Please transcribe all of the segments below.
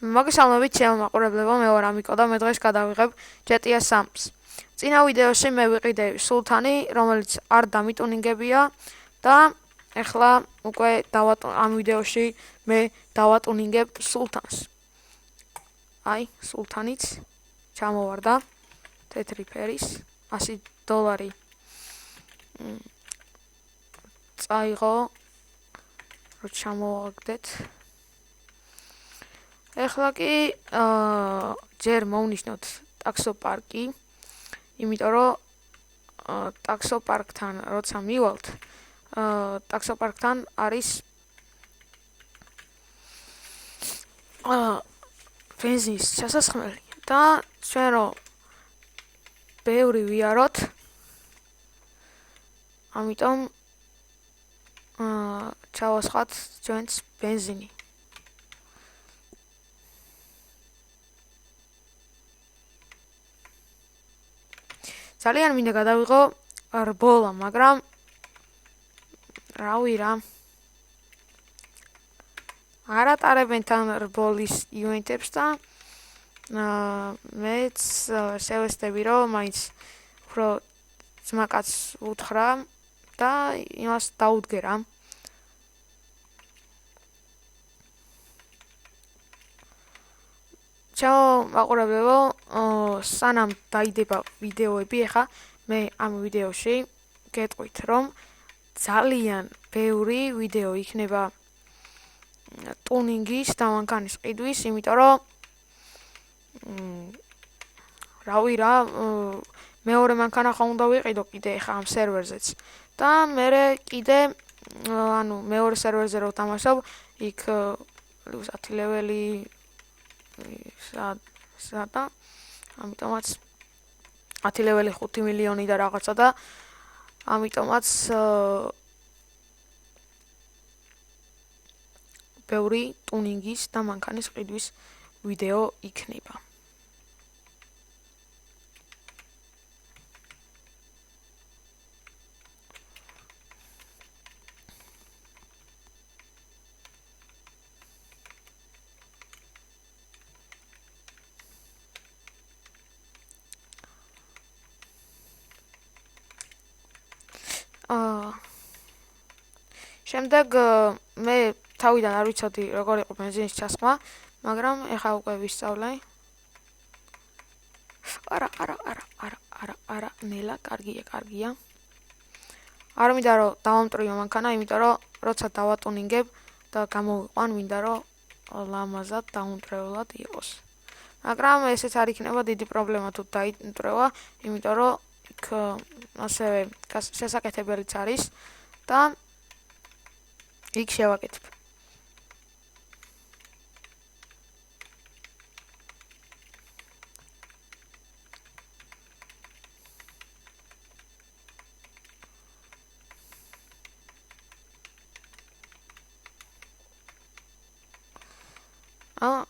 მოგესალმებით ჩემო მაყურებლებო, მე ვარ ამიკო და მე დღეს გადავიღებ GTA 3-ს. წინა ვიდეოში მე ვიყიდე სულთანი, რომელიც არ დამიტუნინგებია და ეხლა უკვე ამ ვიდეოში მე დავატუნინგებ სულთანს. აი, სულთანიც ჩამოვარდა თეთრი ფერის $100 წაიღო რომ ჩამოვაგდეთ. ეხლა კი ჯერ მოვნიშნოთ ტაქსოპარკი, იმიტომ რომ ტაქსოპარკთან როცა მივალთ, ტაქსოპარკთან არის ბენზინის ჩასასხმელი და ჩვენ რომ ბევრი ვიაროთ, ამიტომ ჩავასხათ ჩვენს ბენზინი. ძალიან მინდა გადავიღო რბოლა, მაგრამ რავი რა. არ ატარებენ თან რბოლის ივენტებს და მეც შევეცდები რომ მაინც უფრო ძმაკაც უთხრა და იმას დაუდგე რა. Ciao მაყურებლებო, სანამ დაიდება ვიდეოები, ეხა მე ამ ვიდეოში გეტყვით რომ ძალიან ბევრი ვიდეო იქნება ტუნინგის და მანქანის ყიდვის, იმიტომ რომ რავი რა, მეორე მანქანა ხომ უნდა ვიყიდო კიდე ეხა ამ სერვერზეც და მე კიდე მეორე სერვერზე რო ვთამაშობ, იქ 10 ლეველი სადა, ამიტომაც 10 ლეველი 5 მილიონი და რაღაცა და ამიტომაც ბევრი ტუნინგის და მანქანის ყიდვის ვიდეო იქნება. შემდეგ მე თავიდან არ ვიცოდი როგორ იყო ბენზინის ჩასხმა, მაგრამ ეხა უკვე ვისწავლე. არა, ნელა, კარგია. არ მინდა რომ დავამტვრიო მანქანა, იმიტომ რომ როცა დავატუნინგებ და გამოვიყვან, მინდა რომ ლამაზად დაუმტვრევლად იყოს. მაგრამ ესეც არ იქნება დიდი პრობლემა თუ დაიმტვრევა, იმიტომ რომ იქ ასევე შესაკეთებელიც არის და იქ შევაკეთებ.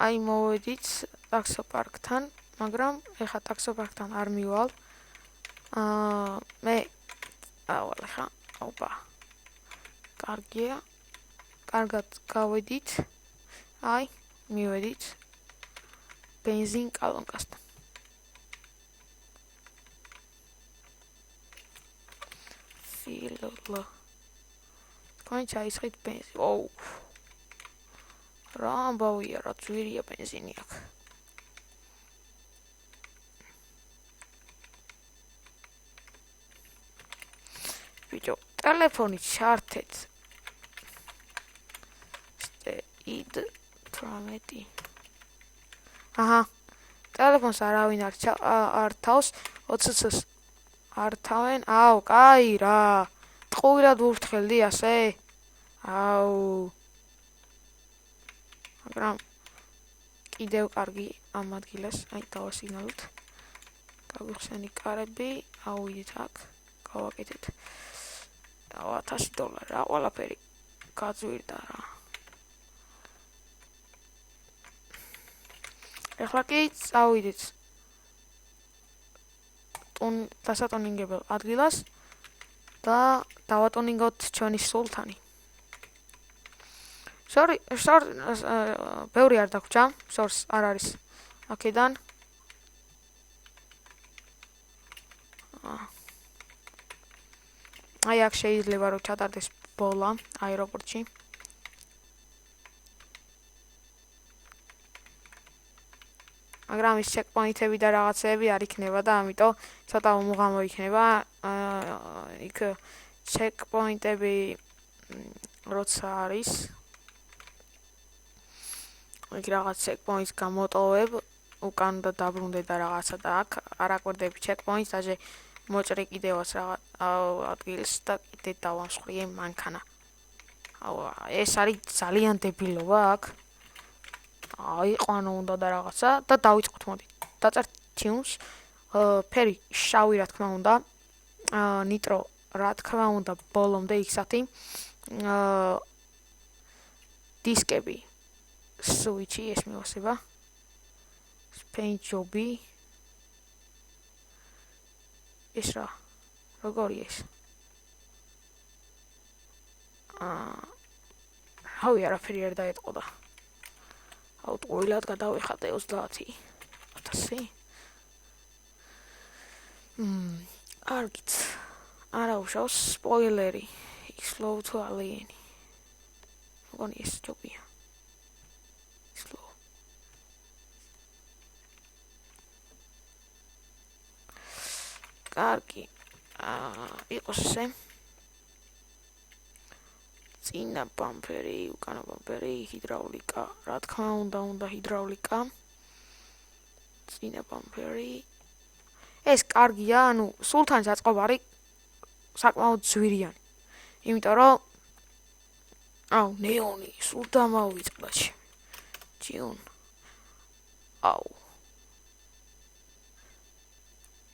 აი მოვედით ტაქსოპარკთან, მაგრამ ეხა ტაქსოპარკთან არ მივალ. მე ეხა კარგია. კარგად გავედით. აი, მივედით ბენზინ კალონკასთან. ფილო. თქვენ ჩაისხით ბენზინი. ოუ. რა ამბავია, რა ძვირია ბენზინი აქ. ბიჭო, ტელეფონი ჩართეთ. id 18. აჰა, ტელეფონს არავინ არ თავს, 20-ს არ თავენ. აუ, კაი რა. ტყუილად ვურთხელდი ასე. აუ. მაგრამ კიდევ კარგი ამ ადგილას, აი დავასიგნალოთ. გავიხსენი კარები, ავიდეთ აქ, გავაკეთეთ. $1000 რა, ყველაფერი გაძვირდა რა. ეხლა კი წავიდეთ დასატუნინგებელ ადგილას და დავატუნინგოთ ჩვენი სულთანი. ბევრი არ დაგვრჩა, სორს არ არის აქედან. აი აქ შეიძლება რომ ჩატარდეს ბოლა აეროპორტში. მაგრამ ის ჩეკპოინტები და რაღაცეები არ იქნება და ამიტომ ცოტა უმუღამო იქნება. იქ ჩეკპოინტები როცა არის იქ რაღაც ჩეკპოინტს გამოტოვებ, უკან და დაბრუნდე და რაღაცა და აქ არ აკვირდები ჩეკპოინტს, დაჟე მოჭრე კიდევაც რაღაც ადგილს და კიდე დავამსხვრიე მანქანა. ეს არის ძალიან დებილობა აქ. აიყვანო უნდა და რაღაცა და დავიწყოთ მოდი. დაწერთ tunes, ფერი შავი რა თქმა უნდა, ნიტრო რა თქმა უნდა ბოლომდე X-ათი, დისკები switch-ი ეს მივასება. paint job-ი ეს რა როგორი ეს? ავი არაფერი არ დაეთყოდა. აუტყვილად გადავეხატე 30,000. არგიც არა უშავს სპოილერი Slow to Alien. მგონი ეს ჯობია. Slow. კარგი. იყოს ესე. წინა ბამპერი, უკანა ბამპერი, ჰიდრაულიკა. რა თქმა უნდა ჰიდრაულიკა. წინა ბამპერი. ეს კარგია, ანუ სულთანის აწყობარი საკმაოდ ძვირიანი. იმიტომ რომ ნეონი სულ დამავიწყდა ჯიუნ.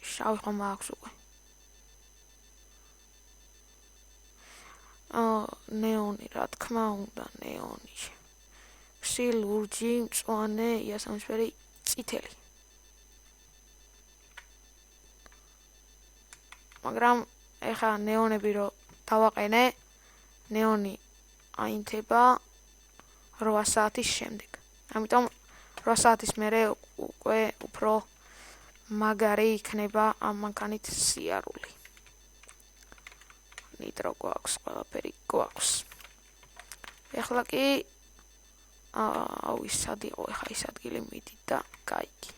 შავი ხომ აქვს უკვე. ნეონი რა თქმა უნდა ნეონი. ფსი ლურჯი, მწვანე, იასამნისფერი, წითელი. მაგრამ ეხა ნეონები რო დავაყენე, ნეონი აინთება 8 საათის შემდეგ. ამიტომ 8 საათის მერე უკვე უფრო მაგარი იქნება ამ მანქანით სიარული. ნიტრო გვაქვს, ყველაფერი გვაქვს. ეხლა კი ის სად იყო ეხა ის ადგილი მიდი და გაიგე.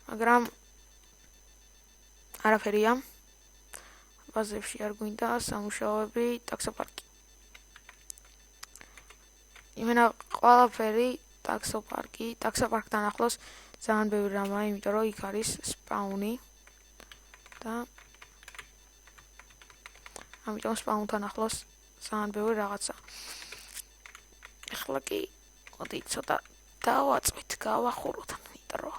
მაგრამ არაფერია. ბაზებში არ გვინდა სამუშაოები, ტაქსოპარკი. იმენა ყველაფერი ტაქსოპარკთან ახლოს ძალიან ბევრი რამაა, იმიტომ რომ იქ არის სპაუნი და ამიტომ სპაუნთან ახლოს ძალიან ბევრი რაღაცა. ეხლა კი მოდი ცოტა დავაწვით, გავახუროთ ნიტრო.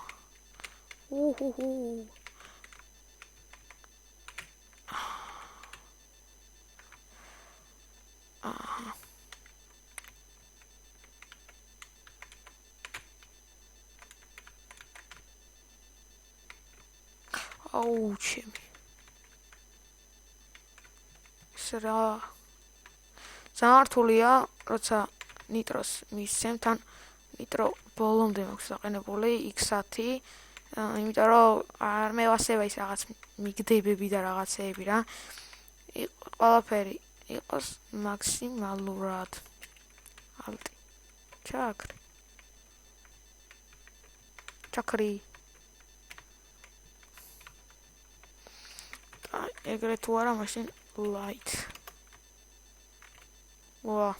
ჩემი. რა ძალიან რთულია, როცა ნიტროს მისცემ, თან ნიტრო ბოლომდე მაქვს დაყენებული X-ათი, იმიტომ რომ არ მევასება ის რაღაც მიგდებები და რაღაცეები რა. ყველაფერი იყოს მაქსიმალურად. ალტი. ჩაქრი. ეგრე თუ არა, მაშინ light. ვა.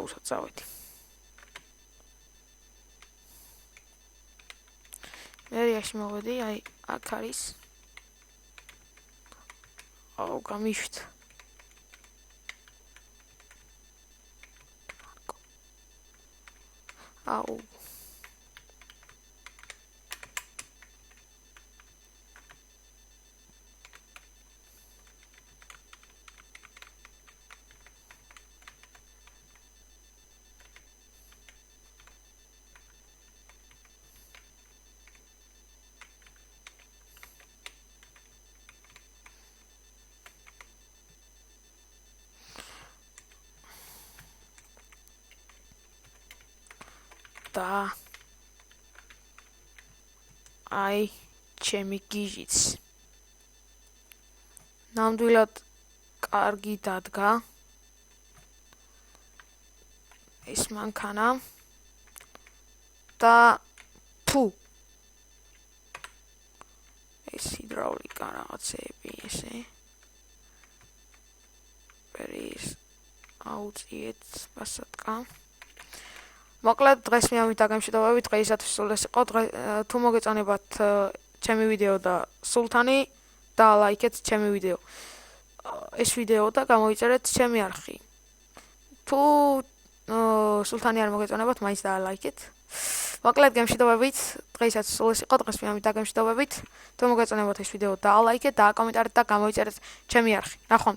საწავედი. მერიაში მოვედი, აი აქ არის. გამიშვით. და აი ჩემი გიჟიც ნამდვილად კარგი დადგა ეს მანქანა და ფუ ეს ჰიდრაულიკა რაღაცეები ესე პერის აუწიეთ გასატკა მოკლედ დღეს მე ამით დაგემშვიდობებით დღეისათვის სულ ეს იყო თუ მოგეწონებათ ჩემი ვიდეო და სულთანი და ლაიქეთ ჩემი ვიდეო ეს ვიდეო და გამოიწერეთ ჩემი არხი თუ სულთანი არ მოგეწონებათ მაინც და ლაიქეთ მოკლედ გემშვიდობებით დღეისათვის სულ ეს იყო დღეს მე ამით დაგემშვიდობებით თუ მოგეწონებათ ეს ვიდეო და ლაიქეთ და კომენტარით და გამოიწერეთ ჩემი არხი ნახვამდის